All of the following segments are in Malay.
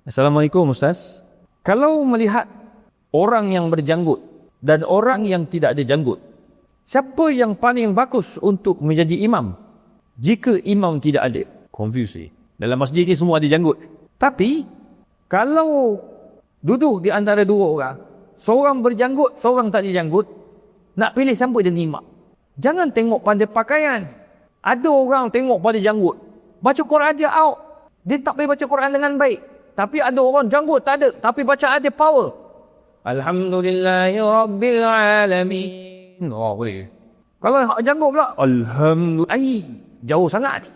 Assalamualaikum Ustaz. Kalau melihat orang yang berjanggut dan orang yang tidak ada janggut, siapa yang paling bagus untuk menjadi imam? Jika imam tidak ada, confuse ni. Dalam masjid ni semua ada janggut. Tapi kalau duduk di antara dua orang, seorang berjanggut, seorang tak ada janggut, nak pilih siapa jadi imam? Jangan tengok pada pakaian. Ada orang tengok pada janggut, baca Quran dia out. Dia tak boleh baca Quran dengan baik. Tapi ada orang janggut tak ada, tapi bacaan dia power. Alhamdulillahirabbil alamin. Oh, boleh. Kalau janggut pula, alhamdulillah, jauh sangat.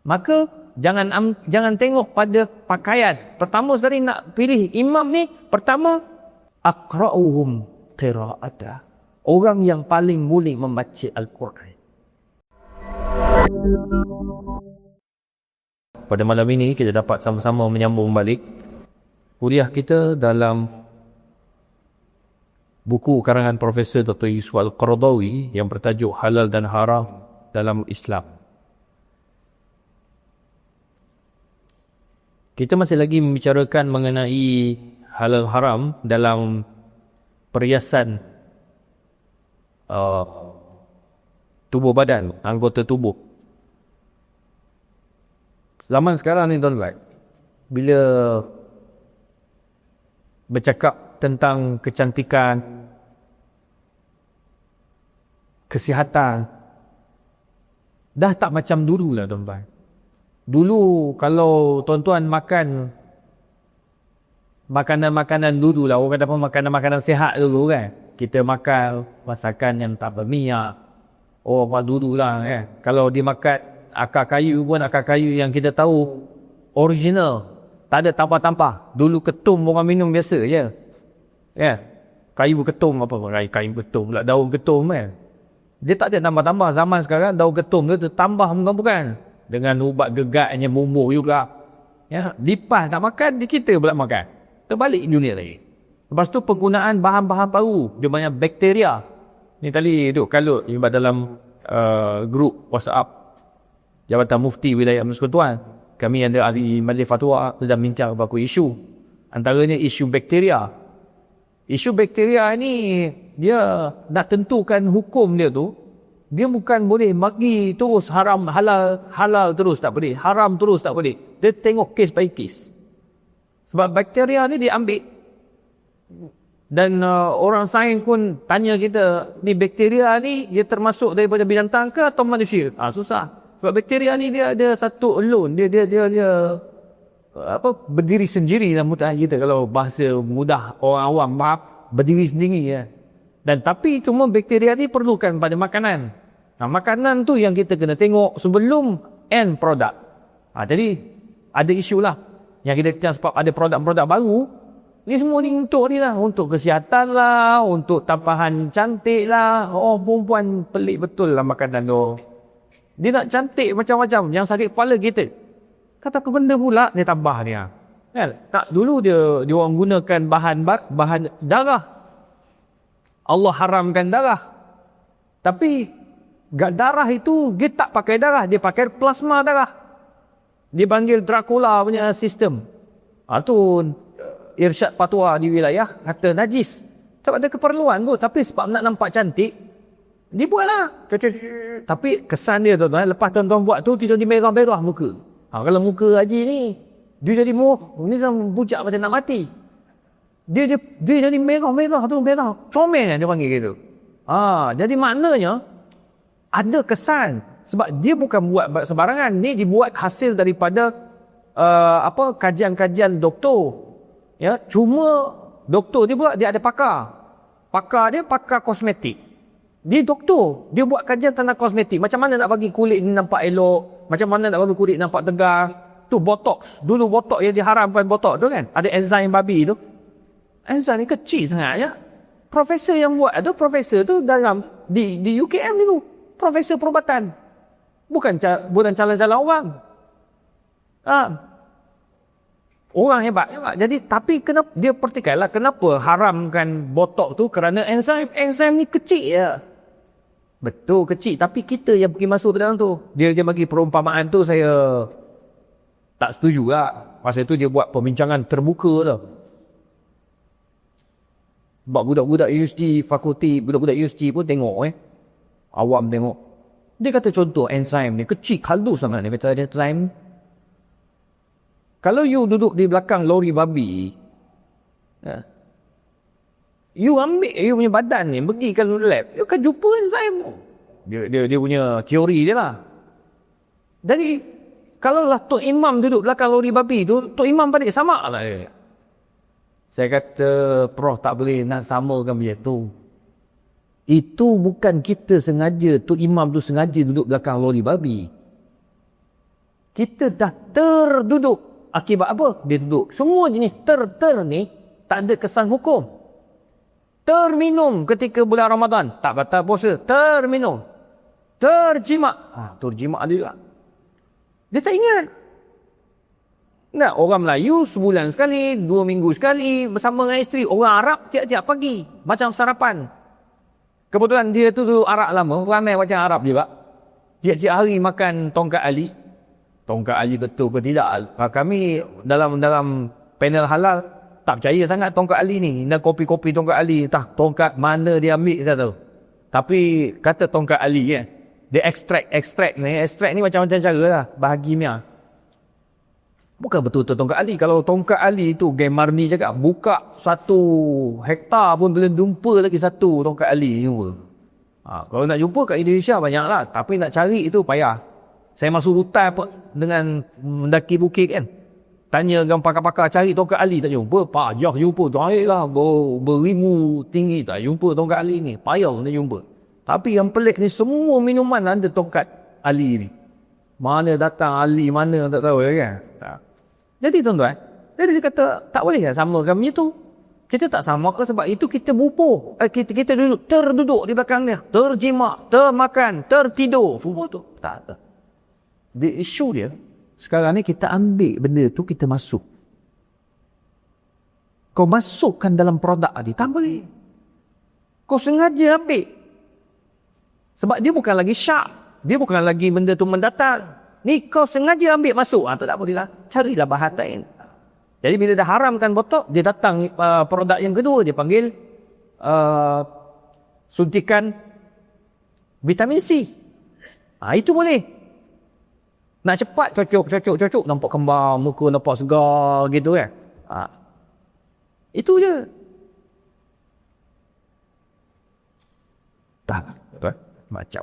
Maka jangan tengok pada pakaian. Pertama sekali nak pilih imam ni, pertama aqra'uhum qira'ata. Orang yang paling boleh membaca Al-Quran. Pada malam ini kita dapat sama-sama menyambung balik kuliah kita dalam buku karangan Profesor Dr. Yusuf Al-Qaradawi yang bertajuk Halal dan Haram dalam Islam. Kita masih lagi membicarakan mengenai halal haram dalam perhiasan tubuh badan, anggota tubuh. Zaman sekarang ni tuan-tuan, bila bercakap tentang kecantikan, kesihatan, dah tak macam dulu lah tuan-tuan. Dulu kalau tuan-tuan makan makanan-makanan dulu lah, orang kata apa, makanan-makanan sihat dulu kan. Kita makan masakan yang tak berminyak. Oh, apa dulu lah kan. Kalau dimakan akar kayu pun akar kayu yang kita tahu original, tak ada tampah-tampah. Dulu ketum orang minum biasa je. Ya. Kayu ketum apa kayu ketum pula, daun ketum kan. Dia tak ada tambah-tambah. Zaman sekarang daun ketum dia tambah bukan. Dengan ubat gegatnya bumbu juga. Ya, lipas nak makan, di kita pula makan. Terbalik dunia lagi. Lepas tu penggunaan bahan-bahan baru, dia banyak bakteria. Ni tadi tu kalut dalam grup WhatsApp Jabatan Mufti Wilayah Persekutuan. Kami ada ahli majlis fatwa sedang bincang beberapa isu. Antaranya isu bakteria. Isu bakteria ni, dia nak tentukan hukum dia tu, dia bukan boleh bagi terus haram, halal terus tak boleh, haram terus tak boleh. Dia tengok case by case. Sebab bakteria ni dia ambil. Dan orang sains pun tanya kita, ni bakteria ni dia termasuk daripada binatang ke atau manusia? Susah. Sebab bakteria ni dia ada satu alone, dia berdiri sendiri dalam mudah kita, kalau bahasa mudah orang awam faham, berdiri sendiri ya. Dan tapi cuma bakteria ni perlukan pada makanan. Makanan tu yang kita kena tengok sebelum end product. Jadi ada isu lah yang kita sebab ada produk-produk baru ni, semua ni untuk ni lah, untuk kesihatan lah, untuk tampahan cantik lah. Perempuan pelik betul lah makanan tu. Dia nak cantik macam-macam, yang sakit kepala kita. Kata ke benda pula dia tambah ni. Kan? Tak, dulu dia orang gunakan bahan darah. Allah haramkan darah. Tapi darah itu dia tak pakai darah, dia pakai plasma darah. Dia panggil Dracula punya sistem. Tu irsyad fatwa di wilayah kata najis. Sebab ada keperluan tu, tapi sebab nak nampak cantik, dia buatlah. Tapi kesan dia tuan-tuan, lepas tuan-tuan buat tu, dia jadi merah-merah muka. Kalau muka Haji ni, dia jadi ni bujak macam nak mati. Dia jadi merah-merah tu, merah. Comel dia panggil gitu. Jadi maknanya, ada kesan. Sebab dia bukan buat sembarangan. Ni dibuat hasil daripada kajian-kajian doktor. Ya, cuma doktor dia pula, dia ada pakar. Pakar dia pakar kosmetik. Dia doktor, dia buat kajian tentang kosmetik. Macam mana nak bagi kulit ni nampak elok, macam mana nak bagi kulit nampak tegar. Tu botox. Dulu botox yang diharamkan botox tu kan. Ada enzim babi tu. Enzim ni kecil sangat ya. Profesor yang buat tu, profesor tu dalam di UKM ni tu. Profesor perubatan. Bukan calon-calon orang. Orang hebat. Jadi tapi kenapa dia pertikailah kenapa haramkan botox tu, kerana enzim ni kecil ya. Betul kecil, tapi kita yang pergi masuk ke dalam tu. Dia bagi perumpamaan tu, saya tak setuju lah. Masa tu dia buat perbincangan terbuka tau. Sebab budak-budak universiti, fakulti, budak-budak universiti pun tengok awam tengok. Dia kata contoh enzim ni kecil, kaldu sangat. Dia kata enzim, kalau you duduk di belakang lori babi, you ambil you punya badan ni, pergi ke lab, you akan jumpa enzim. Dia punya teori dia lah. Jadi kalau lah Tok Imam duduk belakang lori babi tu, Tok Imam balik sama lah dia. Saya kata, Prof tak boleh nak samakan macam tu. Itu bukan kita sengaja, Tok Imam tu sengaja duduk belakang lori babi. Kita dah terduduk. Akibat apa? Dia duduk. Semua jenis ter ni tak ada kesan hukum. Terminum ketika bulan Ramadan, tak batal puasa. Terminum. Terjimat. Terjimat dia juga. Dia tak ingat. Nah, orang Melayu sebulan sekali, 2 minggu sekali bersama dengan isteri. Orang Arab tiap-tiap pagi macam sarapan. Kebetulan dia tu Arab lama, ramai macam Arab juga. Tiap-tiap hari makan tongkat ali. Tongkat ali betul ke tidak? Kami dalam panel halal tak percaya sangat tongkat ali ni. Dan kopi-kopi tongkat ali, tak tongkat mana dia ambil tak tahu. Tapi kata tongkat ali dia ekstrak ni macam-macam cara lah, bahagi miah. Bukan betul-betul tongkat ali. Kalau tongkat ali tu, Gay Marni cakap, buka 1 hektar pun boleh jumpa lagi 1 tongkat ali jumpa. Kalau nak jumpa kat Indonesia banyak lah. Tapi nak cari itu payah. Saya masuk hutan dengan mendaki bukit kan. Tanya dengan pakar-pakar cari tongkat ali tak jumpa. Payah jumpa. Tarik lah. Beribu tinggi tak jumpa tongkat ali ni. Payah nak jumpa. Tapi yang pelik ni, semua minuman ada tongkat ali ni. Mana datang ali, mana tak tahu kan. Jadi tuan-tuan, jadi dia kata tak boleh lah samakan macam tu. Kita tak samakan sebab itu kita bubuh. Kita terduduk di belakang dia. Terjimat, termakan, tertidur. Semua tu. Tak. The issue dia, sekarang ni kita ambil benda tu, kita masuk. Kau masukkan dalam produk tadi, tak boleh. Kau sengaja ambil. Sebab dia bukan lagi syak. Dia bukan lagi benda tu mendatar. Ni kau sengaja ambil masuk. Tak boleh lah. Carilah bahan lain. Jadi bila dah haramkan botok, dia datang produk yang kedua. Dia panggil suntikan vitamin C. Itu boleh. Nak cepat cocok. Nampak kembar, muka nampak segar gitu kan. Itu je. Tak. Betul. Macam.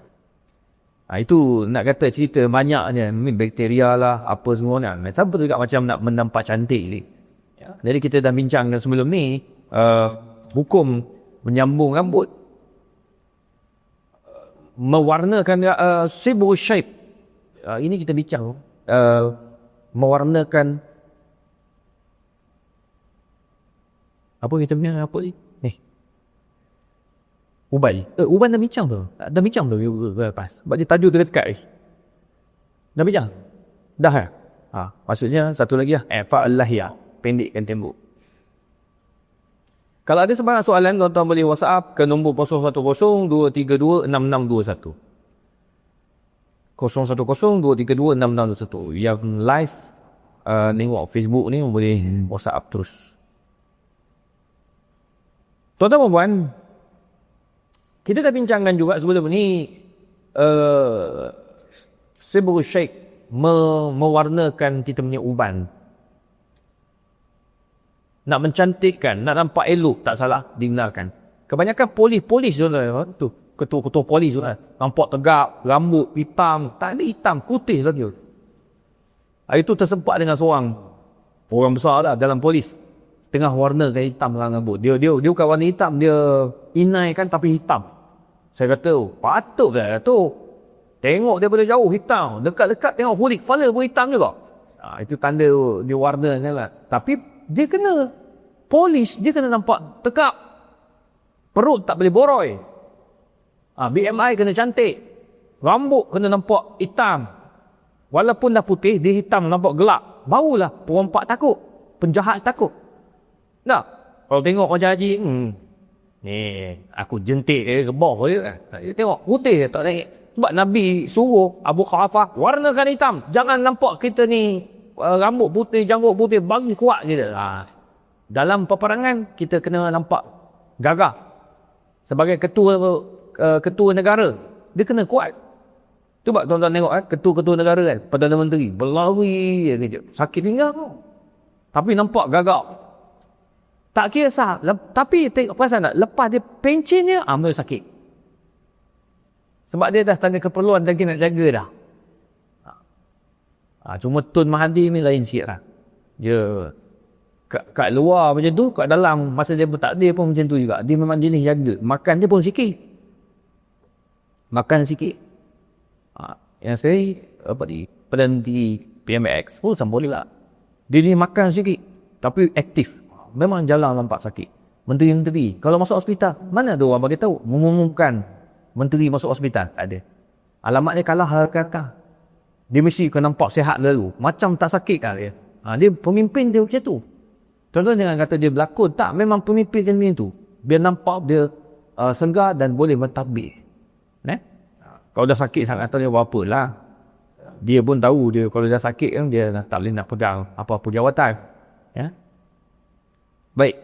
Itu nak kata cerita banyaknya, bakteria lah, apa semua kan. Tapi juga macam nak menampak cantik ni. Jadi kita dah bincang sebelum ni, hukum menyambung rambut, mewarnakan sibuk shape. Ini kita bincang, mewarnakan apa kita punya apa ni? Uban. Uban dah bincang tu. Dah bincang tu lepas. Sebab dia tajuk tu dekat. Dah bincang? Dah ya? Maksudnya satu lagi lah. Fa'allah ya. Pendekkan tembok. Kalau ada sebarang soalan, tuan-tuan boleh WhatsApp ke nombor 010-232-6621. 010-232-6621. Yang live tengok Facebook ni boleh WhatsApp terus. Tuan-tuan dan puan, kita dah bincangkan juga sebelum ni sibuk syekh mewarnakan kita punya uban. Nak mencantikkan, nak nampak elok, tak salah, dibenarkan. Kebanyakan polis tu, ketua-ketua polis tu nampak tegak, rambut hitam, tak ada hitam, putih lagi. Hari tu tersempat dengan seorang orang besar lah dalam polis, tengah warnakan hitam dalam rambut. Dia bukan warna hitam, dia inaikan tapi hitam. Saya kata, patut lah tu. Tengok daripada jauh hitam. Dekat-dekat tengok kulit kepala pun hitam juga. Itu tanda dia warna lah. Tapi dia kena polis, dia kena nampak tegak. Perut tak boleh boroi. BMI kena cantik. Rambut kena nampak hitam. Walaupun dah putih, dia hitam nampak gelap. Barulah perompak takut. Penjahat takut. Tak? Kalau tengok macam Haji, ni aku jentik rebah dia. Dia tengok putih tak naik. Sebab Nabi suruh Abu Khafafah warnakan hitam. Jangan nampak kita ni rambut putih, janggut putih, bagi kuat kita. Dalam peperangan kita kena nampak gagah. Sebagai ketua negara, dia kena kuat. Cuba tuan-tuan tengok ketua-ketua negara kan, Perdana Menteri berlari sakit pinggang. Tapi nampak gagah. Tak kisah. Tapi tengok perasan tak, lepas dia pencin dia, mula sakit. Sebab dia dah tanda keperluan lagi nak jaga dah. Cuma Tun Mahathir ni lain sikit lah. Dia kat luar macam tu, kat dalam masa dia bertakdir pun macam tu juga. Dia memang jenis jaga. Makan dia pun sikit. Makan sikit. Yang saya Perdana Menteri PMX pun sama boleh lah. Dia ni makan sikit tapi aktif. Memang jalan nampak sakit. Menteri-menteri kalau masuk hospital, mana ada orang bagi tahu mengumumkan menteri masuk hospital? Tak ada. Alamat dia kalah harga. Dia mesti kena nampak sihat lalu. Macam tak sakit kan dia. Dia pemimpin dia macam tu. Tuan-tuan jangan kata dia berlakon. Tak, memang pemimpin dia macam tu. Biar nampak dia segar dan boleh mentadbir. Kalau dah sakit sangat tahu dia buat apa lah. Dia pun tahu dia kalau dah sakit kan dia tak boleh nak pegang apa-apa jawatan. Ya. Baik.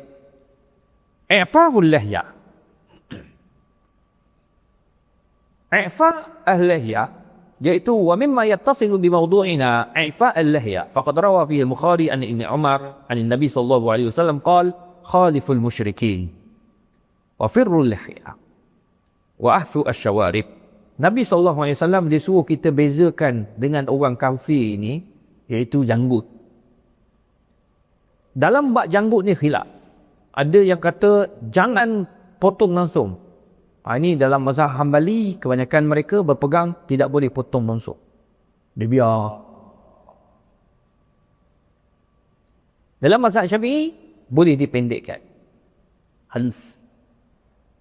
I'fa'ul lihya. I'fa' al-lihya yaitu wa mimma yattasilu bi mawdu'ina i'fa' al-lihya faqad rawa fihi al-Bukhari an Ibn Umar an Nabi sallallahu alaihi wasallam qala khaliful musyrikin wa firrul lihya wa ahfu asy-syawarib. Nabi SAW dia suruh kita bezakan dengan orang kafir ini, iaitu janggut. Dalam bab janggut ni khilaf. Ada yang kata jangan potong langsung. Ini dalam mazhab Hambali, kebanyakan mereka berpegang tidak boleh potong langsung. Dia biar. Dalam mazhab Syafi'i boleh dipendekkan. Hans.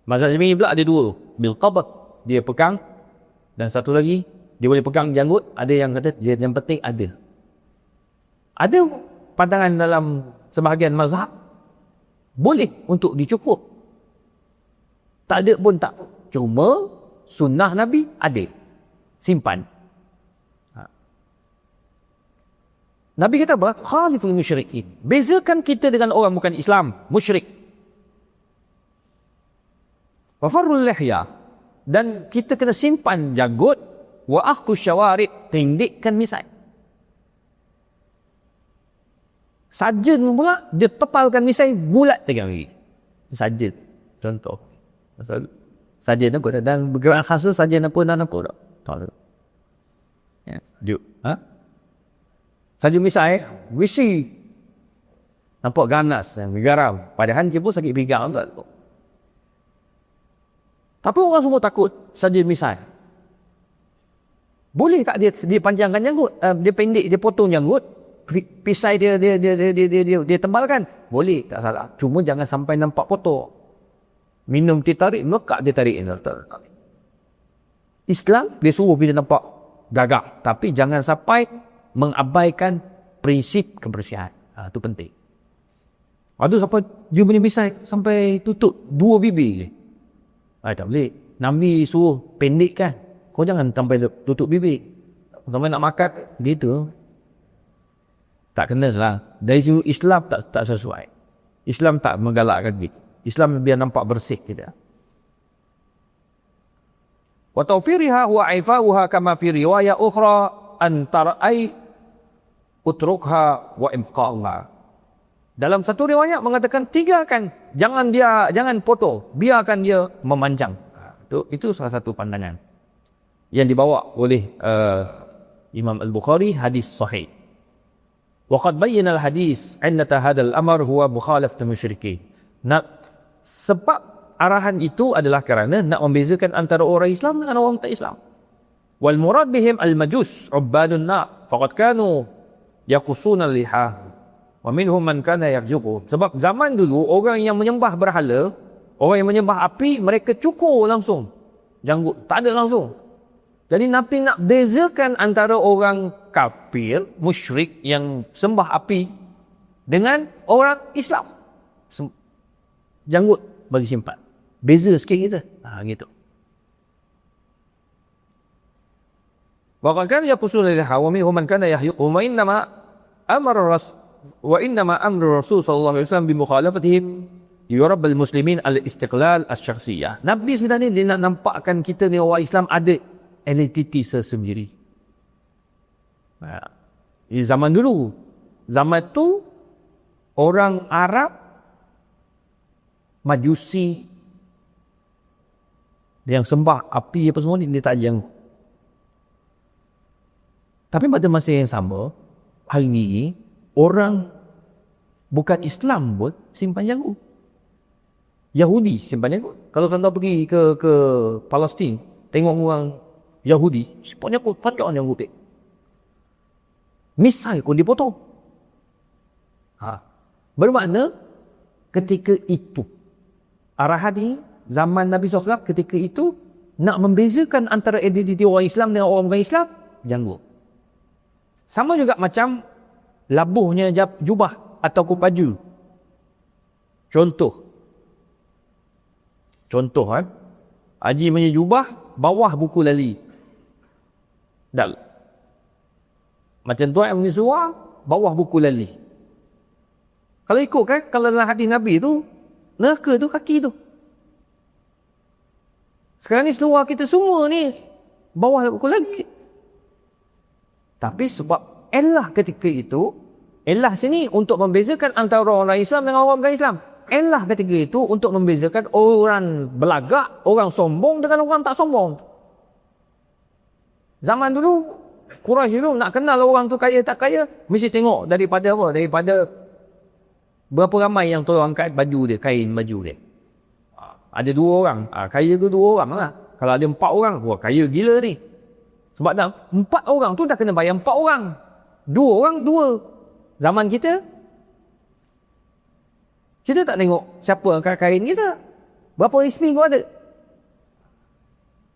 Mazhab Syafi'i pula ada dua. Bil qabd, dia pegang. Dan satu lagi, dia boleh pegang janggut. Ada yang kata, yang penting ada. Ada pandangan dalam sebahagian mazhab, boleh untuk dicukup. Tak ada pun tak. Cuma, sunnah Nabi ada. Simpan. Nabi kata apa? Khaliful musyrikin. Bezakan kita dengan orang bukan Islam. Musyrik. Wa farrul lihya. Dan kita kena simpan janggut. Wa akhtu syawarib, pendekkan misai. Sarjan pula dia tepalkan misai bulat lagi. Sarjan contoh. Sarjan apa dan bergerak khas tu sarjan apa dan apa tak? Tahu. Ya, juk. Sarjan misai wisi. Nampak ganas yang garam. Padahal dia pun sakit pinggang tak? Tapi orang semua takut sarjan misai. Boleh tak dia panjangkan janggut? Dia pendek, dia potong janggut. Pisai dia tembalkan. Boleh, tak salah. Cuma jangan sampai nampak potong. Minum teh tarik, mekak dia tarik. Islam dia suruh bila nampak gagah, tapi jangan sampai mengabaikan prinsip kebersihan. Itu penting. Ada sampai dia punya pisai sampai tutup 2 bibir je. Tak boleh. Nabi suruh pendekkan. Kau jangan sampai tutup bibir. Sampai nak makan gitu. Tak kena lah. Dari segi Islam tak sesuai. Islam tak menggalakkan gitu. Islam biar nampak bersih kita. Wa tawfiriha wa aifauha kama fi riwayat ukhra antara ai utrukha wa imqa'uha. Dalam satu riwayat mengatakan tinggalkan, jangan potong, biarkan dia memanjang. Itu salah satu pandangan yang dibawa oleh Imam Al-Bukhari, hadis sahih. Wa qad bayyana al-hadis annata hadzal amr huwa mukhalafatu musyrikin. Sebab arahan itu adalah kerana nak membezakan antara orang Islam dengan orang tak Islam. Wal murad bihim al-majus ubbadun nar faqad kanu yaqussuna al-liha. Wa minhum man kana yarjuqu. Sebab zaman dulu orang yang menyembah berhala, orang yang menyembah api, mereka cukur langsung janggut, tak ada langsung. Jadi Nabi nak bezakan antara orang kafir, musyrik yang sembah api dengan orang Islam. Janggut bagi simpan. Beza sikit kita. Gitu. Wa kan yaqusul lil hawami wa man kana yahyuqu wa innama amara ras wa innama amru Rasul sallallahu alaihi wasallam bi mukhalafatihim yurab al-muslimin al-istiqlal asy-syakhsiyah. Nabi sebenarnya dia nak nampakkan kita ni orang Islam ada identiti sendiri. Di zaman dulu, zaman tu orang Arab Majusi yang sembah api apa semua ni dia tak janggut. Tapi pada masa yang sama, hari ni orang bukan Islam pun simpan janggut. Yahudi simpan janggut. Kalau tuan-tuan pergi ke Palestin, tengok orang Yahudi simpan janggut, panjang janggut dia. Misai pun dipotong. Bermakna ketika itu arahan ni zaman Nabi SAW ketika itu nak membezakan antara identiti orang Islam dengan orang bukan Islam, janggut. Sama juga macam labuhnya jubah atau baju. Contoh Haji punya jubah bawah buku lali. Dal. Macam tuan punya seluar bawah buku lali. Kalau ikut kan, kalau dalam hadis Nabi tu neraka tu kaki tu. Sekarang ni seluar kita semua ni bawah buku lali. Tapi sebab elah ketika itu, elah sini untuk membezakan antara orang Islam dengan orang bukan Islam. Elah ketika itu untuk membezakan orang belagak, orang sombong dengan orang tak sombong. Zaman dulu, Quraisy dulu nak kenal orang tu kaya tak kaya, mesti tengok daripada apa? Daripada berapa ramai yang tolong angkat baju dia, kain baju dia. Ada 2 orang, kaya tu 2 orang lah. Kalau ada 4 orang, wah kaya gila ni. Sebab dah 4 orang tu dah kena bayar 4 orang. 2 orang 2. Zaman kita tak tengok siapa angkat kain kita. Berapa ismi kau ada?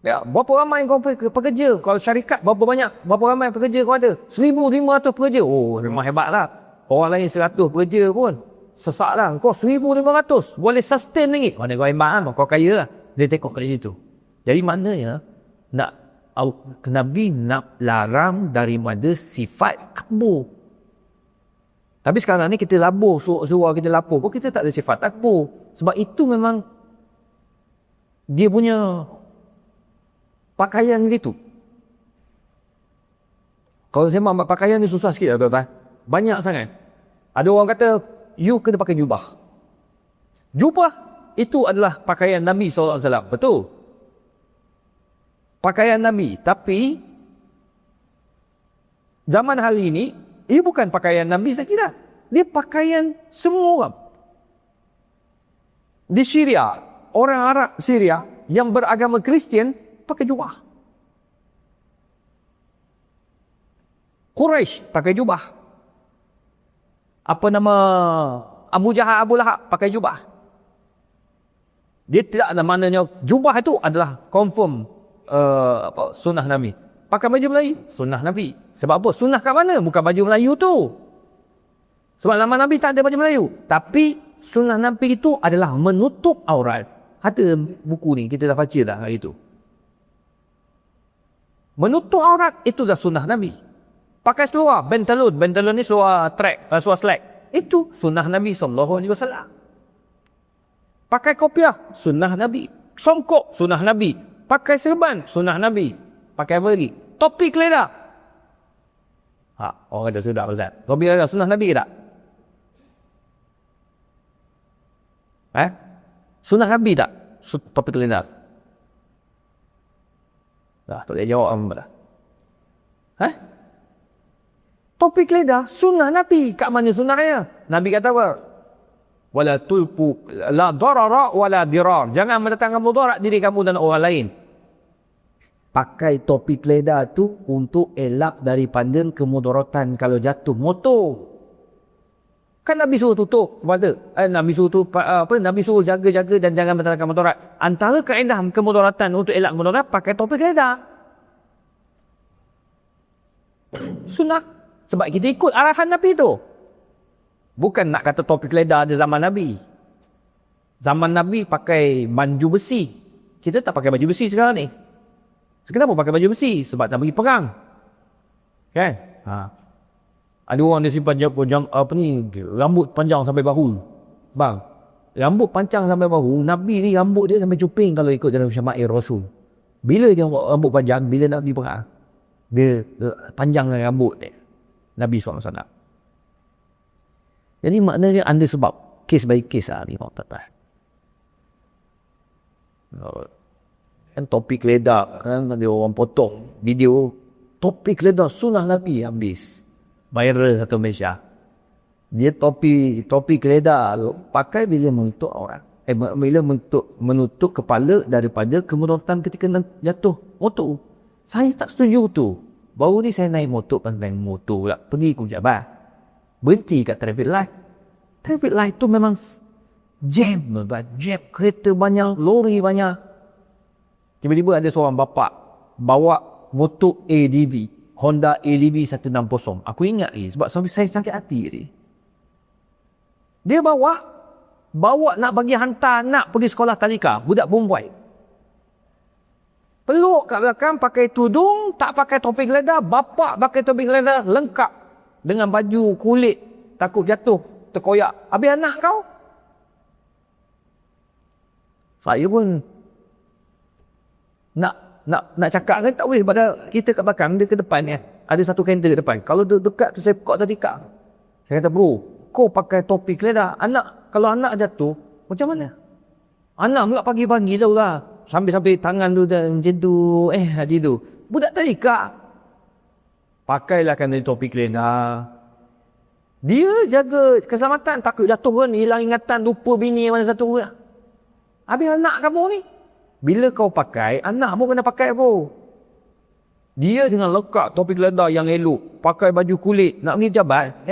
Ya, berapa ramai kau pekerja? Kalau syarikat berapa ramai pekerja kau ada? 1,500 pekerja. Oh, memang hebat lah. Orang lain 100 pekerja pun sesak lah. Kau 1,500 boleh sustain lagi. Mana kau hebat lah, kau kaya lah. Dia tengok kat situ. Jadi maknanya Nabi nak larang daripada sifat takbur. Tapi sekarang ni kita labur, suruh kita lapor pun kita tak ada sifat takbur. Sebab itu memang dia punya pakaian gitu. Kalau saya mahu pakaian ni susah sikit lah tuan-tuan. Banyak sangat. Ada orang kata, you kena pakai jubah. Jubah itu adalah pakaian Nabi SAW. Betul. Pakaian Nabi. Tapi zaman hari ini, ia bukan pakaian Nabi saya kira. Dia pakaian semua orang. Di Syria, orang Arab Syria yang beragama Kristian pakai jubah. Quraisy pakai jubah. Apa nama Abu Jahal, Abu Lahab pakai jubah. Dia tidak ada maknanya jubah itu adalah confirm sunnah Nabi. Pakai baju Melayu, sunnah Nabi. Sebab apa? Sunnah kat mana? Bukan baju Melayu tu. Sebab nama Nabi tak ada baju Melayu. Tapi sunnah Nabi itu adalah menutup aurat. Ada buku ni, kita dah baca dah hari itu. Menutup aurat, itu dah sunnah Nabi. Pakai seluar, bentalun ni seluar track, seluar slack. Itu sunnah Nabi SAW. Pakai kopiah, sunnah Nabi. Songkok, sunnah Nabi. Pakai serban, sunnah Nabi. Pakai apa lagi? Topi keledar. Orang kata sudah Ustaz. Topi keledar sunnah Nabi ke tak? Sunnah Nabi tak? Topi keledar. Dah, tak boleh jawab apa dah. Topi keledar sunnah Nabi. Kat mana sunnahnya? Nabi kata apa? Wala tulpu la darara wala dirar. Jangan mendatangkan mudarat diri kamu dan orang lain. Pakai topi keledar tu untuk elak daripada kemudaratan kalau jatuh motor. Kan Nabi suruh tutup kepada Nabi suruh Nabi suruh jaga-jaga dan jangan mendatangkan mudarat. Antara kaedah kemudaratan untuk elak mudarat pakai topi keledar. Sunnah. Sebab kita ikut arahan Nabi tu. Bukan nak kata topi keledar ada zaman Nabi. Zaman Nabi pakai baju besi. Kita tak pakai baju besi sekarang ni. Kenapa pakai baju besi? Sebab nak pergi perang. Kan? Ada orang dia simpan rambut panjang sampai bahu. Bang, rambut panjang sampai bahu, Nabi ni rambut dia sampai cuping kalau ikut dalam syama'il Rasul. Bila dia rambut panjang, bila nak pergi perang, dia panjangkan rambut dia, Nabi SAW. Jadi maknanya ada sebab, case by case ni orang kata. Kan topik ledak kan, ada orang potong video topik ledak sunnah Nabi habis viral satu Malaysia. Dia topi ledak pakai bila menutup orang, bila menutup kepala daripada kemudaratan ketika jatuh motor. Saya tak setuju tu. Baru ni saya naik motor, pandai motor pula pergi ke Jabat, berhenti kat traffic light tu memang jam kereta banyak, lori banyak. Tiba-tiba ada seorang bapak bawa motor ADV, Honda ADV 160. Aku ingat sebab saya sakit hati ni. Dia bawa nak bagi hantar nak pergi sekolah tadika, budak perempuan. Peluk kat belakang, pakai tudung, tak pakai topi geledah. Bapak pakai topi geledah lengkap dengan baju kulit, takut jatuh, terkoyak. Habis anak kau? Saya pun nak cakap kan tak boleh, pada kita kat belakang, dia ke depan kan. Ada satu kaunter ke depan. Kalau dekat tu saya buka tadika. Saya kata, bro, kau pakai topi geledah. Kalau anak jatuh, macam mana? Anak pula pagi-pagi tau lah. Sambil-sambil tangan tu dan macam tu. Hadi tu. Budak tadika. Pakailah kan topi geledah. Dia jaga keselamatan. Takut jatuh kan, hilang ingatan, lupa bini mana satu. Habis anak kamu ni, bila kau pakai, anak pun kena pakai pun. Dia dengan lekat topi geledah yang elok, pakai baju kulit, nak pergi jabat,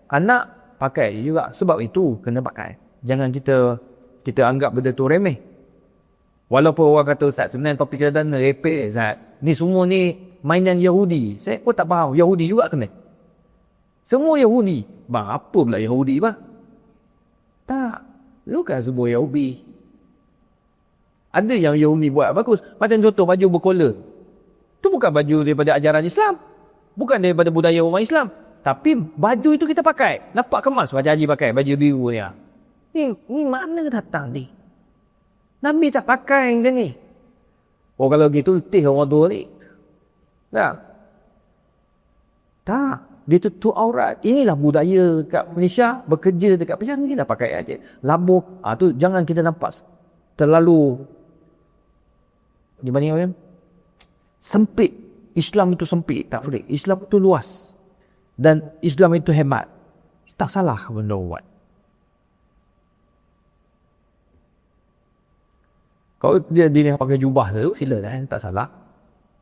anak pakai juga. Sebab itu kena pakai. Jangan kita anggap benda tu remeh. Walaupun orang kata, Ustaz, sebenarnya topi geledah ni repek, Ustaz. Ni semua ni mainan Yahudi. Saya pun tak faham. Yahudi juga kena. Semua Yahudi. Bang, apa pula Yahudi, bang? Tak. Lu kan semua Yahudi. Ada yang Yahudi buat bagus. Macam contoh baju berkola. Itu bukan baju daripada ajaran Islam. Bukan daripada budaya orang Islam. Tapi baju itu kita pakai. Nampak kemas Wajah Haji pakai baju biru ni. Ni mana datang ni? Nabi tak pakai yang ni. Oh, kalau gitu letih orang tua ni. Tak. Dia tutup aurat. Inilah budaya kat Malaysia. Bekerja dekat Malaysia ni dah pakai aja. Labuh. Tu jangan kita nampak terlalu dibanding apa? Sempit. Islam itu sempit. Tak boleh. Islam itu luas. Dan Islam itu hebat. Tak salah benda buat. Kalau dia pakai jubah tu, silakan. Tak salah.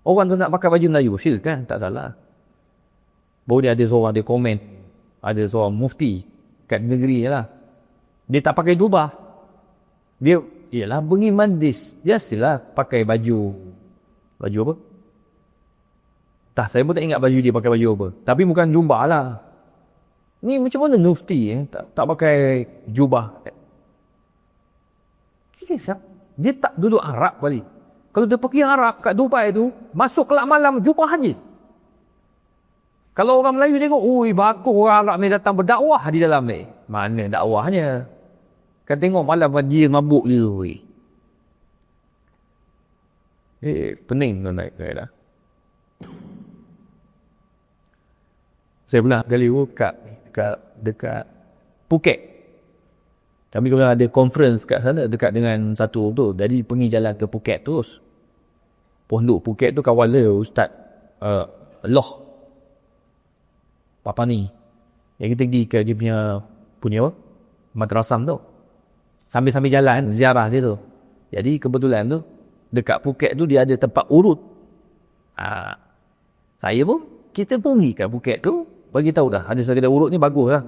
Orang tu nak pakai baju Melayu, silakan. Tak salah. Baru dia ada seorang, dia komen. Ada seorang mufti kat negeri lah. Dia tak pakai jubah. Dia, ialah pergi mandis. Dia silah pakai baju. Baju apa? Tak, saya pun tak ingat baju dia pakai baju apa. Tapi bukan jubah lah. Ni macam mana mufti tak pakai jubah? Dia tak duduk Arab kali. Kalau dia pergi Arab kat Dubai tu, masuk kelab malam jubah haji. Kalau orang Melayu tengok, ui bagus orang Arab ni datang berdakwah di dalam ni. Mana dakwahnya? Kan tengok malam dia mabuk je. Pening tu naik dah. Saya pernah kali dekat Phuket. Kami kemudian ada conference kat sana dekat dengan satu tu. Jadi pergi jalan ke Phuket terus. Pondok Phuket tu kawan dia Ustaz Loh Papani. Yang kita pergi ke dia punya madrasah tu. Sambil-sambil jalan ziarah dia tu. Jadi kebetulan tu dekat Phuket tu dia ada tempat urut. Saya pun kita pun pergi kat Phuket tu, bagi tahu dah ada sekadar urut ni bagus lah.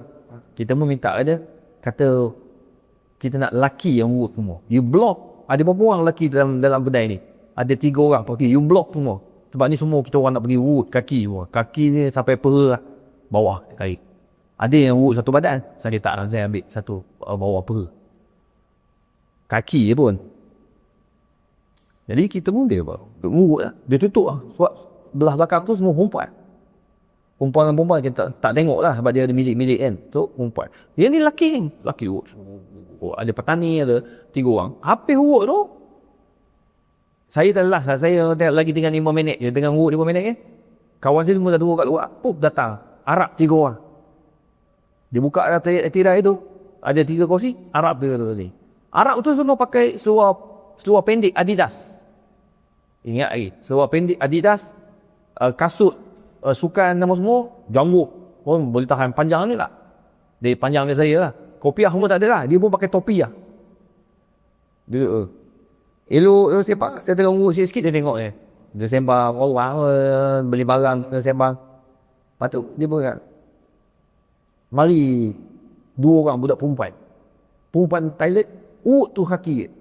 Kita pun minta dia, kata kita nak lelaki yang urut semua. You block. Ada berapa orang lelaki dalam kedai ni? Ada 3 orang pergi. You block semua. Sebab ni semua kita orang nak pergi urut kaki semua. Kaki ni sampai peha bawah kaki. Ada yang urut satu badan. Saya tak nak, saya ambil satu bawah peha. Kaki je pun. Jadi kita pun dia urut lah. Dia tutup lah. Sebab belah belakang tu semua perempuan. Perempuan dengan perempuan kita tak tengok lah sebab dia ada milik-milik kan. So perempuan. Dia ni lelaki ni. Lelaki urut. Ada petani, ada 3 orang. Habis urut tu. Saya tak lelas lah. Saya lagi tinggal 5 minit je. Tengah urut 5 minit kan. Kawan saya semua dah dua kat luar. Datang. Arab 3 orang. Dia buka tirai tu. Ada 3 kursi. Arab 3 kursi. Arab tu semua pakai seluar pendek Adidas. Ingat lagi. Seluar pendek Adidas. Kasut. Sukan nama semua. Janggut. Boleh tahan panjang ni tak? Dia panjang dari saya lah. Kopiah semua tak ada lah. Dia pun pakai topi lah. Dia elok sepak. Saya tengah urut sikit dia tengok je. Dia sembang orang beli barang, dia sembang. Patut dia pun kan. Mari 2 orang budak perempuan. Perempuan toilet urut tu kaki.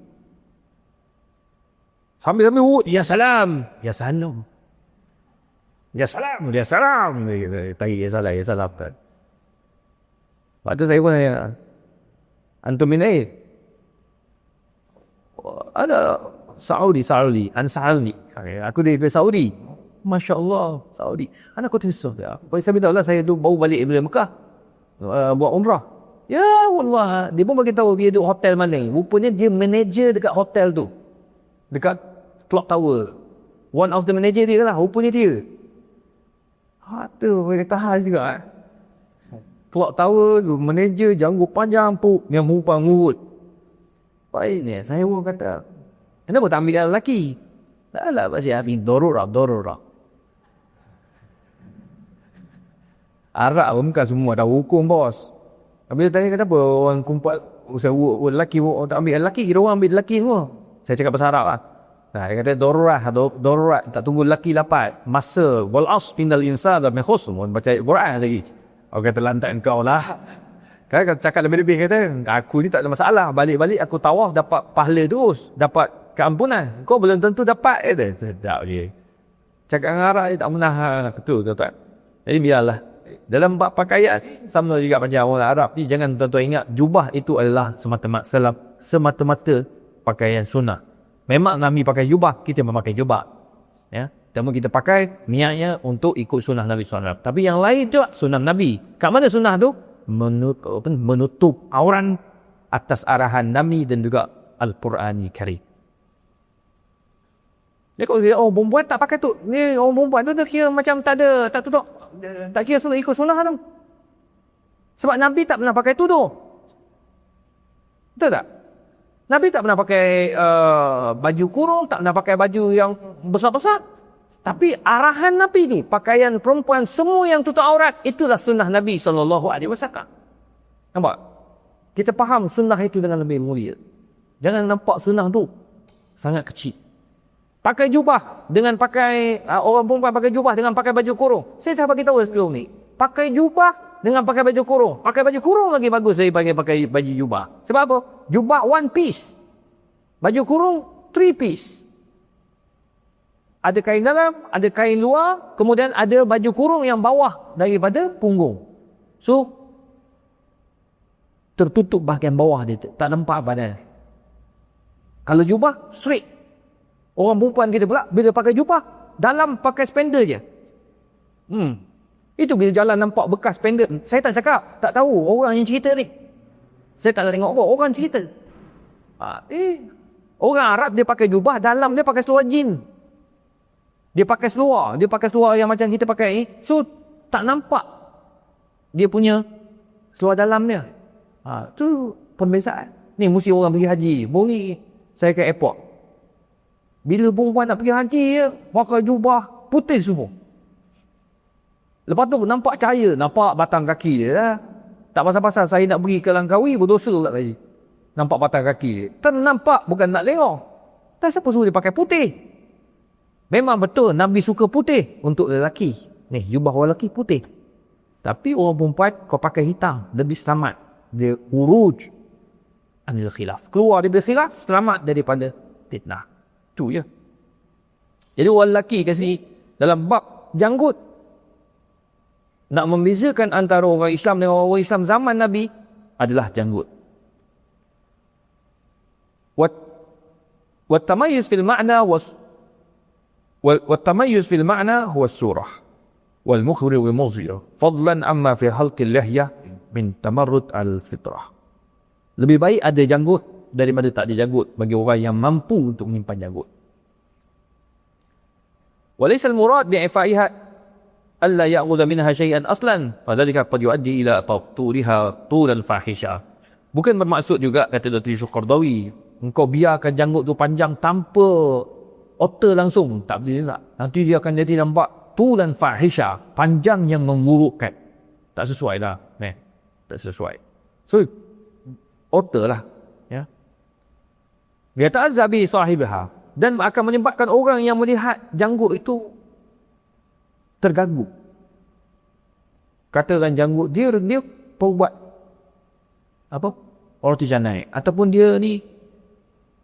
Sambil urut, ya salam, ya salam. Ya salam, ya salam. Tarik ya salam, ya salam. Lepas tu saya pun tanya, antum min ain? Ada Saudi. Aku dari Saudi. Masya Allah, Saudi. Anak kau tersah ya. Saya beritahu lah, saya tu baru balik dari Mekah. Buat umrah. Ya Allah, dia pun bagi tahu dia duduk hotel mana. Rupanya dia manager dekat hotel tu. Dekat Clock Tower. One of the manager dia lah, rupanya dia. Tu boleh tahan juga. Clock Tower tu, manager janggut panjang pun yang perempuan ngurut. Baik ni, saya pun kata, kenapa tak ambil lelaki? Tak lah, pasti ambil dororah. Arab pun bukan semua tahu hukum bos. Habis dia tanya kenapa orang kumpat usaha lelaki tak ambil lelaki, kita orang ambil lelaki semua. Saya cakap bahasa Arab lah. Nah, dia kata dororah, tak tunggu lelaki dapat. Masa wal as pindal insan dan khusm baca Quran lagi. Orang kata lantak engkau lah. Kan cakap lebih-lebih kata, aku ni tak ada masalah. Balik-balik aku tawaf dapat pahala terus, dapat keampunan. Kau belum tentu dapat. Sedap dia. Cakap dengan Arab dia tak pernah betul tuan. Jadi biarlah. Dalam bab pakaian sama juga macam orang Arab ni, jangan tuan-tuan ingat jubah itu adalah semata-mata pakaian sunnah. Memang Nabi pakai jubah, kita memakai jubah. Ya, cuma kita pakai niatnya untuk ikut sunnah Nabi SAW. Tapi yang lain juga sunnah Nabi. Kat mana sunnah tu? Menutup aurat atas arahan Nabi dan juga Al-Quran Karim. Dia kalau dia perempuan tak pakai tu, ni orang perempuan tu dia kira macam tak tutup, tak kira sunnah, ikut sunnah tu. Sebab Nabi tak pernah pakai tu. Betul tak? Nabi tak pernah pakai baju kurung, tak pernah pakai baju yang besar-besar. Tapi arahan Nabi ni, pakaian perempuan semua yang tutup aurat, itulah sunnah Nabi SAW. Nampak? Kita faham sunnah itu dengan lebih mulia. Jangan nampak sunnah tu sangat kecil. Pakai jubah dengan pakai orang perempuan pakai jubah dengan pakai baju kurung. Saya dah bagi tahu sebelum ni. Pakai jubah dengan pakai baju kurung. Pakai baju kurung lagi bagus daripada pakai baju jubah. Sebab apa? Jubah 1 piece. Baju kurung 3 piece. Ada kain dalam, ada kain luar, kemudian ada baju kurung yang bawah daripada punggung. So tertutup bahagian bawah dia, tak nampak badan. Kalau jubah straight. Orang perempuan kita pula bila pakai jubah, dalam pakai spender je. Itu bila jalan nampak bekas spender. Saya tak cakap, tak tahu orang yang cerita ni. Saya tak tengok apa, orang cerita. Orang Arab dia pakai jubah, dalam dia pakai seluar jin. Dia pakai seluar yang macam kita pakai. So tak nampak dia punya seluar dalam dia. Tu pembezaan. Ni mesti orang pergi haji. Bori saya ke airport. Bila perempuan nak pergi haji, pakai jubah putih semua. Lepas tu nampak cahaya, nampak batang kaki dia lah. Tak pasal-pasal saya nak pergi ke Langkawi, berdosa tak lagi. Nampak batang kaki dia. Ternampak, bukan nak lengok. Tak siapa suruh dia pakai putih. Memang betul, Nabi suka putih untuk lelaki. Ni, jubah orang lelaki putih. Tapi orang perempuan, kau pakai hitam, lebih selamat. Dia uruj anil khilaf. Keluar daripada khilaf, selamat daripada fitnah. Tu je. Jadi orang lelaki kat sini dalam bab janggut nak membezakan antara orang Islam dengan orang Islam zaman Nabi adalah janggut. Wat tamayyuz fil ma'na huwa surah. wal mukhri wal muzhir fadlan amma fi halqil lihyah min tamarrud al fitrah. Lebih baik ada janggut daripada tak ada janggut bagi orang yang mampu untuk menyimpan janggut. Walaysa al murad bi ifaiha alla ya'khudha minha shay'an aslan fadhalika qad yuaddi ila tawturiha tulan fahisha. Bukan bermaksud juga, kata Dr. Yusuf Qardawi, engkau biarkan janggut tu panjang tanpa otter langsung, tak boleh tak. Nanti dia akan jadi nampak tulan fahisha, panjang yang memburukkan. Tak sesuai lah, tak sesuai. So otter lah, ya. Dia ta'azzabi sahibiha, dan akan menyebabkan orang yang melihat janggut itu terganggu. Katakan janggut dia pembuat apa? Roti canai, ataupun dia ni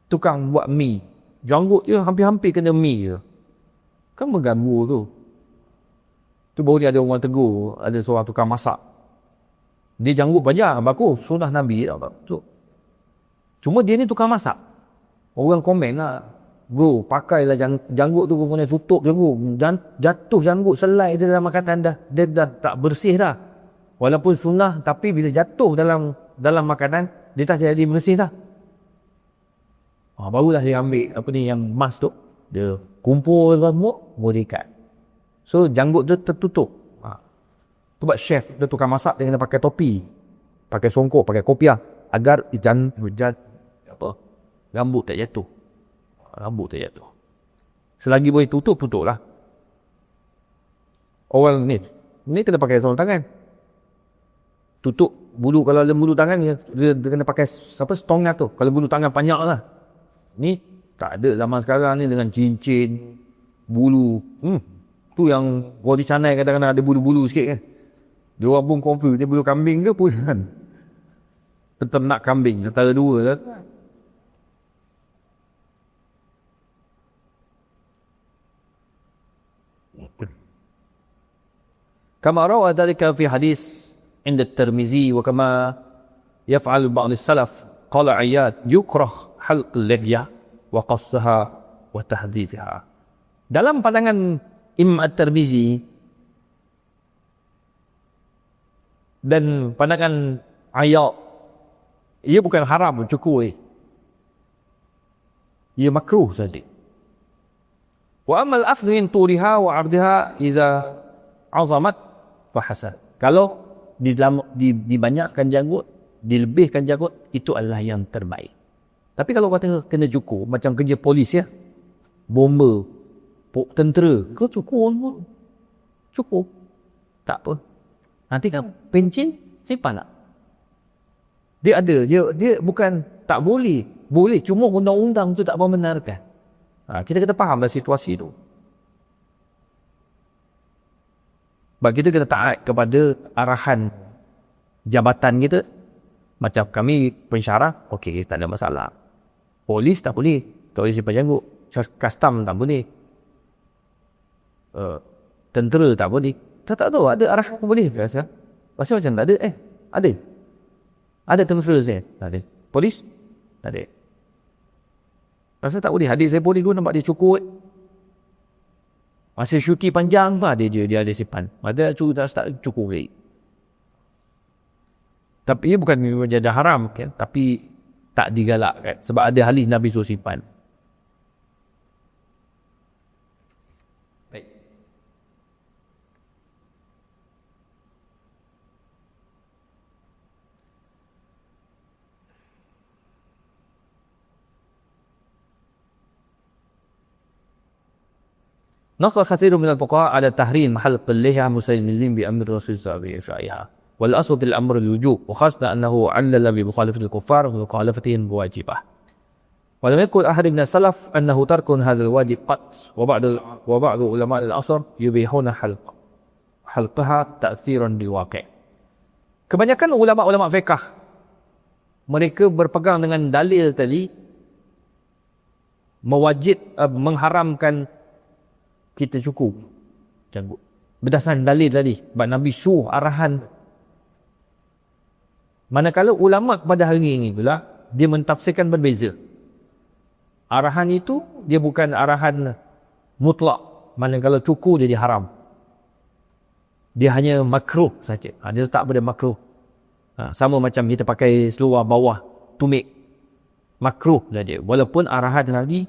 tukang buat mi. Janggut dia hampir-hampir kena mi je. Kan mengganggu tu. Tu baru dia ada orang tegur, ada seorang tukang masak. Dia janggut panjang, bagus, sunnah Nabi tak apa. Cuma dia ni tukang masak. Orang komen lah, bro, pakailah janggut tu kena tutup janggut. Jatuh janggut selai dia dalam makanan dia dah tak bersih dah. Walaupun sunnah, tapi bila jatuh dalam makanan, dia tak jadi bersih dah. Barulah dia ambil apa ni yang emas tu, dia kumpul semua, boleh ikat. So janggut tu tertutup. Tu buat chef, dia tukang masak, dia kena pakai topi, pakai songkok, pakai kopiah, agar rambut tak jatuh. Selagi boleh tutup lah. Orang ni kena pakai sarung tangan, tutup bulu. Kalau ada bulu tangan dia kena pakai stongah tu. Kalau bulu tangan panjang lah. Ni tak ada zaman sekarang ni dengan cincin bulu. Tu yang roti canai kadang-kadang ada bulu-bulu sikit kan. Dia orang pun confuse, dia bulu kambing ke pun kan. Peternak kambing antara dua lah. Kama rawa dhalika fi hadis inda Tirmizi wa kama yaf'al ba'd as-salaf qala Iyad yukrah halq al-lihyah wa qassaha wa tahdhidha. Dalam pandangan Imam At-Tirmizi dan pandangan Iyad, ia bukan haram cukur, ia makruh saja. Wa amal afdhu min turiha wa 'ardiha iza 'azamat fa hasan. Kalau dibanyakkan janggut, dilebihkan janggut, itu adalah yang terbaik. Tapi kalau kata kena cukur, macam kerja polis ya, bomber, tentera, kau cukur tak apa. Nanti kan pencin simpan tak? Dia ada, dia bukan tak boleh, cuma undang-undang tu tak membenarkan. Kita kena fahamlah situasi tu. Sebab kita kena taat kepada arahan jabatan kita. Macam kami pensyarah, okey, tak ada masalah. Polis tak boleh, tak boleh simpan janggut. Custom tak boleh. Tentera tak boleh. Tak tahu, ada arahan pun boleh. Macam tak ada. Ada. Ada tentera saya? Tak ada. Polis? Tak ada. Pasal tak boleh. Adik saya polis dulu nampak dia cukur. Masa syuti panjang pun dia ada simpan. Ada tak cukur lagi. Tapi ia bukan menjadi haram kan? Tapi tak digalakkan. Sebab ada hadis Nabi suruh simpan. Baik. نص كثير من الفقهاء على تحريم حلق اللحية مسلمين بأمر الرسول صلى الله عليه وسلم والأصل في الأمر الوجوب وخاصة أنه علل بمخالفة الكفار ومخالفتهم بواجبه ولم يقل أحد من السلف أنه ترك هذا الواجب قط وبعض علماء العصر يبيحون حلقها تأثيرا بالواقع. Kebanyakan ulama-ulama fiqh mereka berpegang dengan dalil tadi mengharamkan kita cukur janggut berdasarkan dalil tadi. Sebab Nabi suruh arahan. Manakala ulama pada hari ini pula dia mentafsirkan berbeza. Arahan itu dia bukan arahan mutlak. Manakala cukur jadi haram. Dia hanya makruh saja. Dia letak pada makruh. Sama macam kita pakai seluar bawah tumit, makruh saja. Walaupun arahan Nabi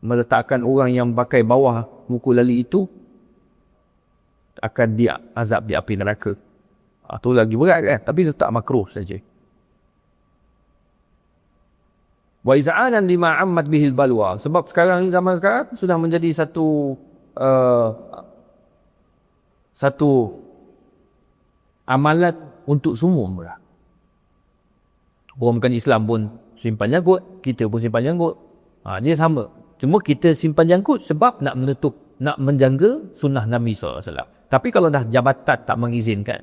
meletakkan orang yang pakai bawah muka lali itu akan diazab di api neraka. Itu lagi berat kan, tapi letak makruh saja. Wa iz'anan lima ammat bihil balwa. Sebab zaman sekarang sudah menjadi satu amalan untuk semua. Orang bukan Islam pun simpan janggut, kita pun simpan janggut. Dia sama. Cuma kita simpan janggut sebab nak menjaga sunnah Nabi SAW. Tapi kalau dah jabatan tak mengizinkan,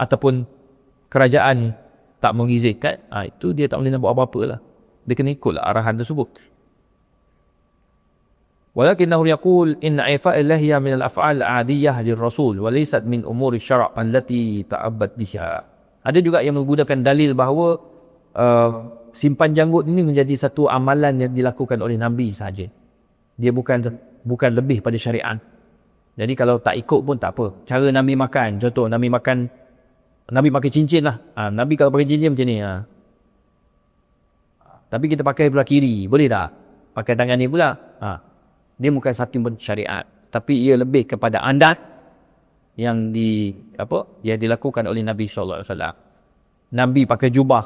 ataupun kerajaan tak mengizinkan, itu dia tak boleh nak buat apa-apa lah. Dia kena ikutlah arahan tersebut. Walakinahu yaqul inna ifa'illah hiya min al-af'al adiyah lirrasul wa laysat min umuri syara' allati ta'abbad biha. Ada juga yang menggunakan dalil bahawa simpan janggut ini menjadi satu amalan yang dilakukan oleh Nabi sahaja. Dia bukan lebih pada syariat. Jadi kalau tak ikut pun tak apa. Cara Nabi makan, contoh Nabi pakai cincin lah. Nabi kalau pakai cincin macam ni. Tapi kita pakai belah kiri, boleh tak? Pakai tangan ni pula. Dia bukan satu pun syariat, tapi ia lebih kepada adat yang dilakukan oleh Nabi sallallahu alaihi wasallam. Nabi pakai jubah,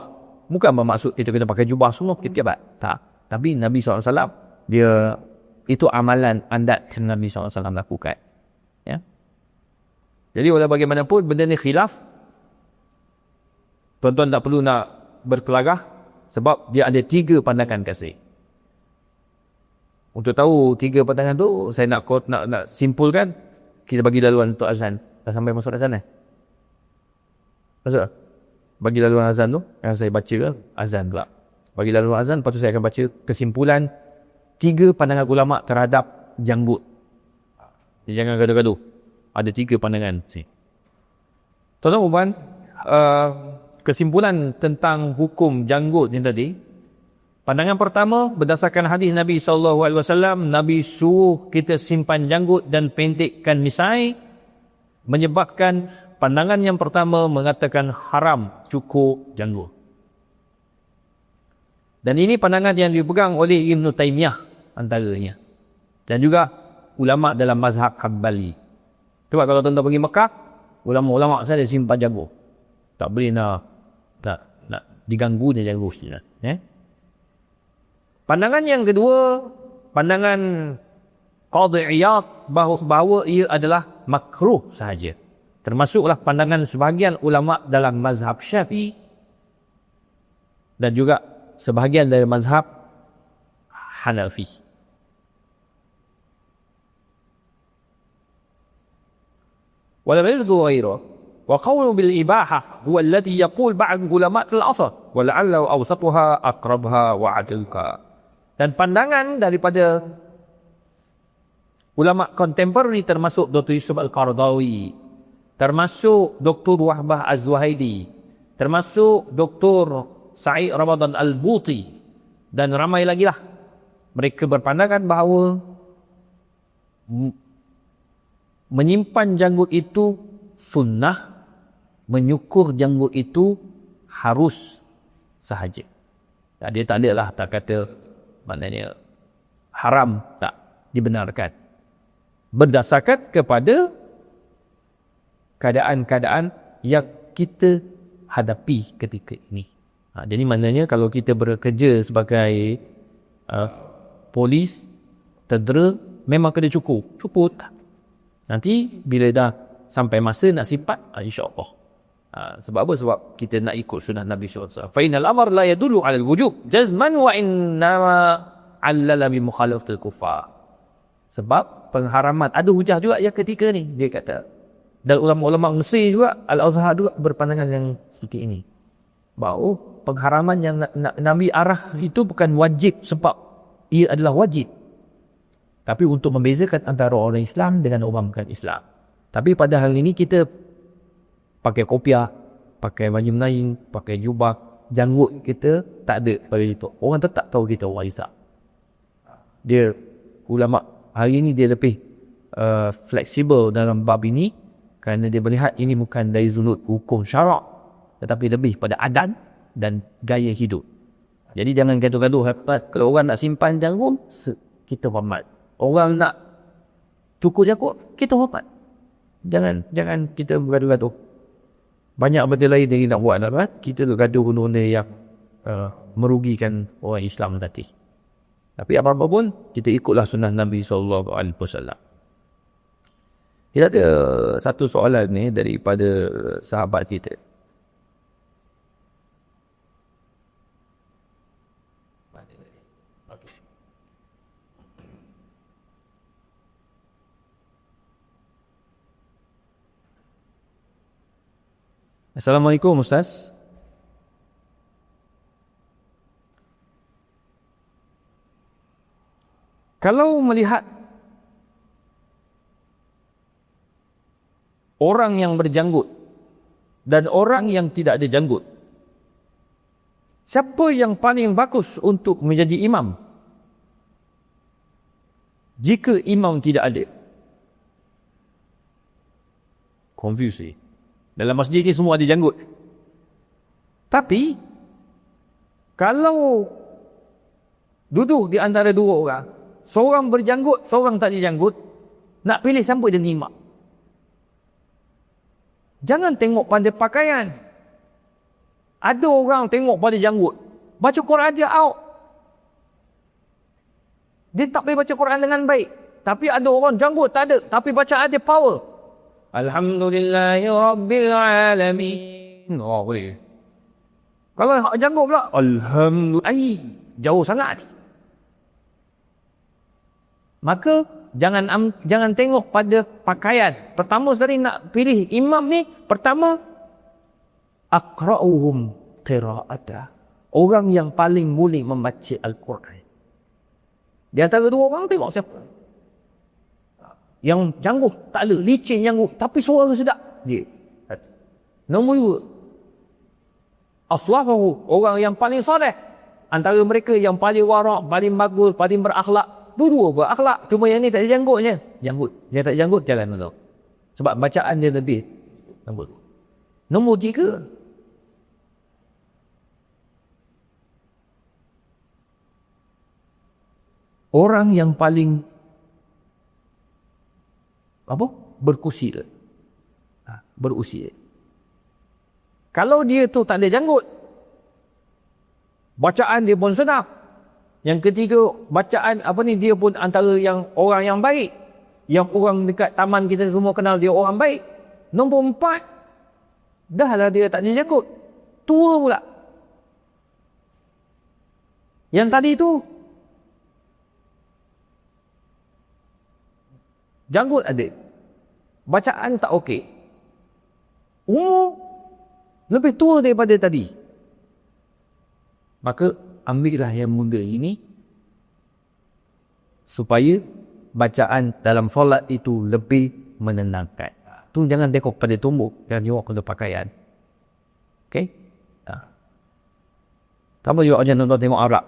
bukan bermaksud kita kena pakai jubah semua kita buat. Tak. Tapi Nabi sallallahu alaihi wasallam dia itu amalan adat yang Nabi sallallahu alaihi wasallam lakukan. Ya. Jadi walau bagaimanapun benda ni khilaf. Tuan-tuan tak perlu nak berkelagah sebab dia ada 3 pandangan kasih. Untuk tahu 3 pandangan tu, saya nak simpulkan, kita bagi laluan untuk azan. Dah sampai masuk azan Masuk? Bagi laluan azan tu, yang saya baca ke, azan pula. Bagi laluan azan, lepas tu saya akan baca kesimpulan 3 pandangan ulama' terhadap janggut. Jangan gaduh-gaduh. Ada 3 pandangan. Tuan-tuan, kesimpulan tentang hukum janggut ni tadi, pandangan pertama berdasarkan hadis Nabi SAW, Nabi suruh kita simpan janggut dan pendekkan misai, menyebabkan pandangan yang pertama mengatakan haram cukur janggut. Dan ini pandangan yang dipegang oleh Ibn Taymiyah antaranya, dan juga ulama dalam mazhab Hanbali. Sebab kalau tuan-tuan pergi Mekah, ulama-ulama saya simpan janggut, tak boleh nak diganggu dan janggut. Pandangan yang kedua, pandangan Qadhi Iyad bahawa ia adalah makruh sahaja. Termasuklah pandangan sebahagian ulama dalam mazhab Syafi'i dan juga sebahagian dari mazhab Hanafi. Walam yajdu ghairuh. وقول بالإباحة هو الذي يقول بعض علماء العصر ولعله أوسطها أقربها وعدلها. Dan pandangan daripada ulama kontemporari termasuk Dr. Yusuf Al-Qaradawi, termasuk Dr. Wahbah Az-Zuhaidi, termasuk Dr. Sa'id Ramadan Al-Buti, dan ramai lagi lah. Mereka berpandangan bahawa menyimpan janggut itu sunnah, menyukur janggut itu harus sahaja. Dia tak ada lah, tak kata maknanya haram, tak dibenarkan. Berdasarkan kepada keadaan-keadaan yang kita hadapi ketika ini. Jadi maknanya kalau kita bekerja sebagai polis, tentera, memang kena cukur. Nanti bila dah sampai masa nak simpan, insya-Allah. Sebab apa? Sebab kita nak ikut sunnah Nabi SAW. Fa innal amr la yadullu 'ala al-wujub jazman wa innama 'allala bi mukhalafatil kuffar. Sebab pengharaman ada hujah juga yang ketika ni dia kata. Dan ulama-ulama Mesir juga, Al-Azhar juga berpandangan yang seperti ini. Bahawa pengharaman yang Nabi arah itu bukan wajib sebab ia adalah wajib. Tapi untuk membezakan antara orang Islam dengan orang bukan Islam. Tapi pada hal ini kita pakai kopiah, pakai baju Melayu, pakai jubah, janggut kita tak ada pada itu. Orang tetap tahu kita orang Islam. Dia ulama hari ini dia lebih fleksibel dalam bab ini. Kerana dia melihat ini bukan dari sudut hukum syarak, tetapi lebih pada adat dan gaya hidup. Jadi jangan gaduh-gaduh. Kalau orang nak simpan jarum, kita hormat. Orang nak cukur jangkut, kita hormat. Jangan kita bergaduh-gaduh. Banyak benda lain yang nak buat lah, kita nak gaduh benda yang merugikan orang Islam tadi. Tapi apa-apa pun kita ikutlah sunnah Nabi SAW. Kita ada satu soalan ni daripada sahabat kita. Assalamualaikum Ustaz. Kalau melihat orang yang berjanggut dan orang yang tidak ada janggut, siapa yang paling bagus untuk menjadi imam? Jika imam tidak ada. Confuse ni. Dalam masjid ni semua ada janggut. Tapi kalau duduk di antara dua orang, seorang berjanggut, seorang tak ada janggut, nak pilih siapa jadi imam? Jangan tengok pada pakaian. Ada orang tengok pada janggut, baca Quran dia out. Dia tak boleh baca Quran dengan baik. Tapi ada orang janggut tak ada, tapi bacaan dia power. Alhamdulillahi Rabbil Alamin. Oh, boleh. Kalau janggut pula, Alhamdulillah. Jauh sangat. Maka jangan tengok pada pakaian. Pertama sekali nak pilih imam ni, pertama aqra'uhum qira'ata. Orang yang paling boleh membaca Al-Quran. Di antara dua orang tengok siapa. Yang janggut tak ada, licin janggut, tapi suara sedap dia. Nombor dua, aslahahu, orang yang paling soleh. Antara mereka yang paling warak, paling bagus, paling berakhlak. Dua-dua berakhlak, cuma yang ni tak ada janggutnya. Janggut, yang tak janggut jalan dulu. Sebab bacaan dia lebih. Nombor tiga, orang yang paling berusia. Berusia. Kalau dia tu tak ada janggut, bacaan dia pun sedap. Yang ketiga, bacaan dia pun antara yang orang yang baik. Yang orang dekat taman kita semua kenal dia orang baik. Nombor empat, dah lah dia tak ada janggut, tua pula. Yang tadi tu janggut ada, bacaan tak okey, umur lebih tua daripada tadi. Maka ambillah yang muda ini, supaya bacaan dalam solat itu lebih menenangkan. Tu jangan tengok pada tumbuk, jangan tengok pada pakaian. Okey? Sama juga jangan tengok Arab.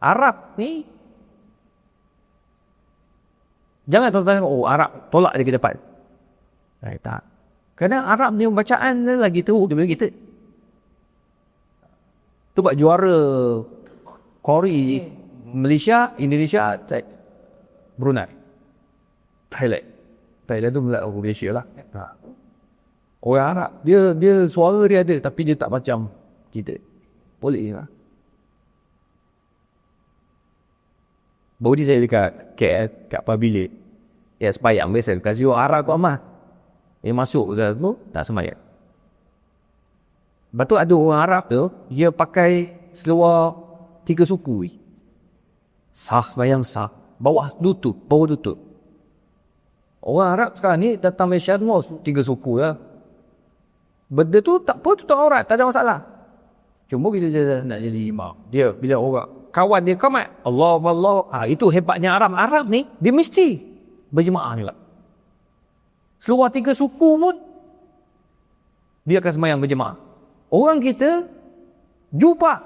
Arab ni jangan tuan-tuan tengok, Arab tolak dia ke depan. Tak. Kerana Arab ni bacaan dia lagi teruk daripada kita. Tu buat juara Kori Malaysia, Indonesia, Brunei, Thailand tu Malaysia lah. Orang Arab, dia suara dia ada, tapi dia tak macam kita. Boleh lah. Baru ni saya dekat KL, kat Pabilik. Ya, sembahyang biasa. Kasi orang Arab tu amat. Masuk ke tu, tak sembahyang. Lepas tu ada orang Arab tu, dia pakai seluar 3 suku. Sah, sembahyang sah. Bawah lutut. Orang Arab sekarang ni datang Malaysia semua 3 suku lah. Benda tu tak apa, tu tak aurat, tak ada masalah. Cuma bila dia nak jadi imam, dia bila orang kawan dia kamat, Allah, itu hebatnya Arab. Arab ni dia mesti berjemaah juga. Seluar 3 suku pun dia akan sembahyang berjemaah. Orang kita jumpa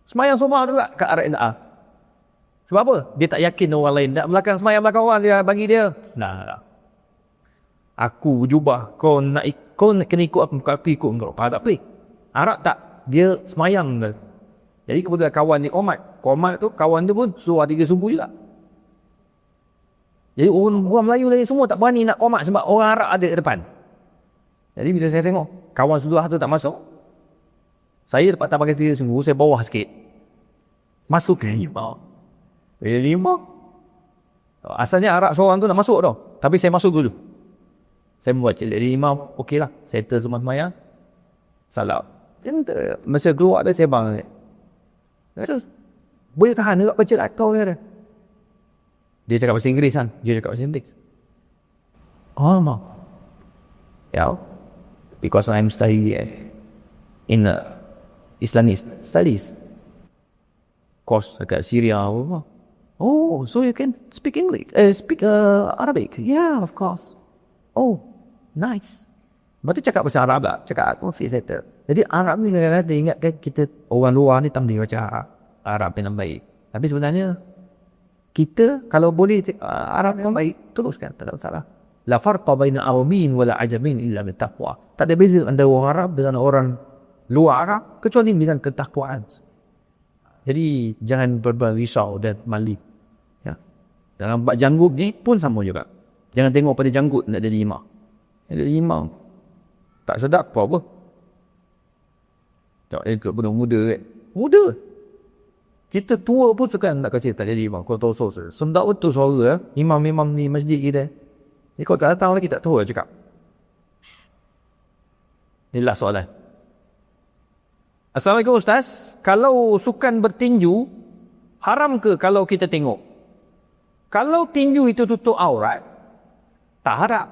sembahyang semua juga kat RNA. Sebab apa? Dia tak yakin orang lain. Tak belakang sembahyang belakang orang dia bagi dia. Nah. Aku berjubah, kau nak kena ikut aku ikut kau. Faham tak pelik? Arab tak, dia semayang dah. Jadi kebetulan kawan ni Komat tu kawan tu pun suruh 3 subuh juga. Jadi orang Melayu lain semua tak berani nak komat sebab orang Arab ada kat depan. Jadi bila saya tengok kawan sebelah tu tak masuk, saya dapat tak pakai 3 subuh, saya bawah sikit. Masuk ke 5. 5. Asalnya Arab seorang tu nak masuk tau. Tapi saya masuk dulu. Saya buat cek dari 5, okey lah. Settle semua semayang. Salam. Masa keluar dah saya bang. Terus, boleh tahan juga baca lah kau kata. Dia cakap bahasa Inggeris kan. Dia cakap bahasa Inggeris. Oh, mak. Yeah. Because I'm studying in Islamic studies. Course dekat Syria apa. Oh, so you can speak English? Speak Arabic? Yeah, of course. Oh, nice. Lepas tu cakap bahasa Arab lah. Cakap aku fit settle. Jadi Arab ni kadang-kadang dia ingatkan kita orang luar ni tak boleh baca Arab yang baik. Tapi sebenarnya kita kalau boleh Arab yang baik, teruskan, tak ada masalah. La farqa baina aramin wala ajamin illa bittaqwa. Tak ada beza antara orang Arab dengan orang luar Arab kecuali dengan ketakwaan. Jadi jangan risau dan malik. Ya. Dalam bab janggut ni pun sama juga. Jangan tengok pada janggut nak jadi imam. Jadi imam tak sedap apa. Tak ikut budak muda kan. Muda. Kita tua pun sekarang nak kasi tak jadi imam. Kau tahu suara. Sedap betul suara imam-imam ni masjid kita. Ni kau tak datang lagi tak tahu lah cakap. Ni last soalan. Assalamualaikum Ustaz. Kalau sukan bertinju, haram ke kalau kita tengok? Kalau tinju itu tutup aurat, tak haram.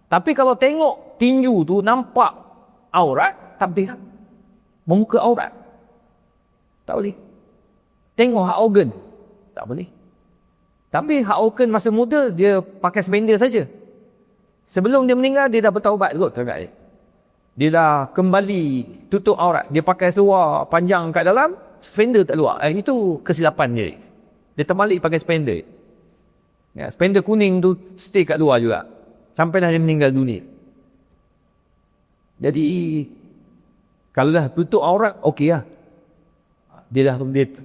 Tapi kalau tengok tinju tu nampak aurat, tak boleh. Muka aurat, tak boleh. Tengok hak organ, tak boleh. Tapi hak organ masa muda, dia pakai spender saja. Sebelum dia meninggal, dia dah bertaubat kot kakak dia. Dia dah kembali tutup aurat. Dia pakai seluar panjang kat dalam, spender tak luar. Itu kesilapan dia. Dia terbalik pakai spender. Ya, spender kuning tu stay kat luar juga. Sampai dah dia meninggal dunia. Jadi, kalau dah tutup aurat, okey lah. Dia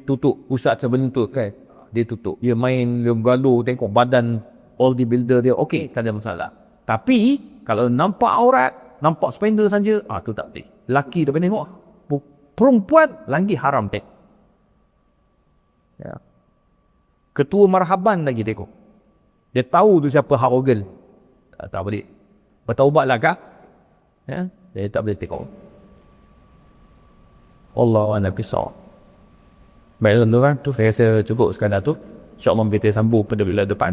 tutup pusat sebentuk kan. Dia tutup. Dia main, dia bergaduh, tengok badan bodybuilder dia, okey, tak ada masalah. Tapi, kalau nampak aurat, nampak spender saja, tu tak boleh. Lelaki tak boleh tengok. Perempuan lagi haram tengok. Ya. Ketua marhaban lagi tengok. Dia tahu tu siapa hak organ. Tak boleh. Bertaubatlah kah? Ya, dia tak boleh tengok. Wallahu a'lam bishawab. Baik tuan-tuan, tu saya rasa cukup sekadar tu. InsyaAllah kita sambung pada bulan depan.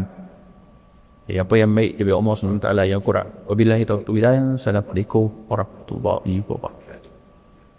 Apa yang baik dari Allah SWT yang kurang. Wabillahi taufiq wal hidayah. Assalamualaikum warahmatullahi wabarakatuh.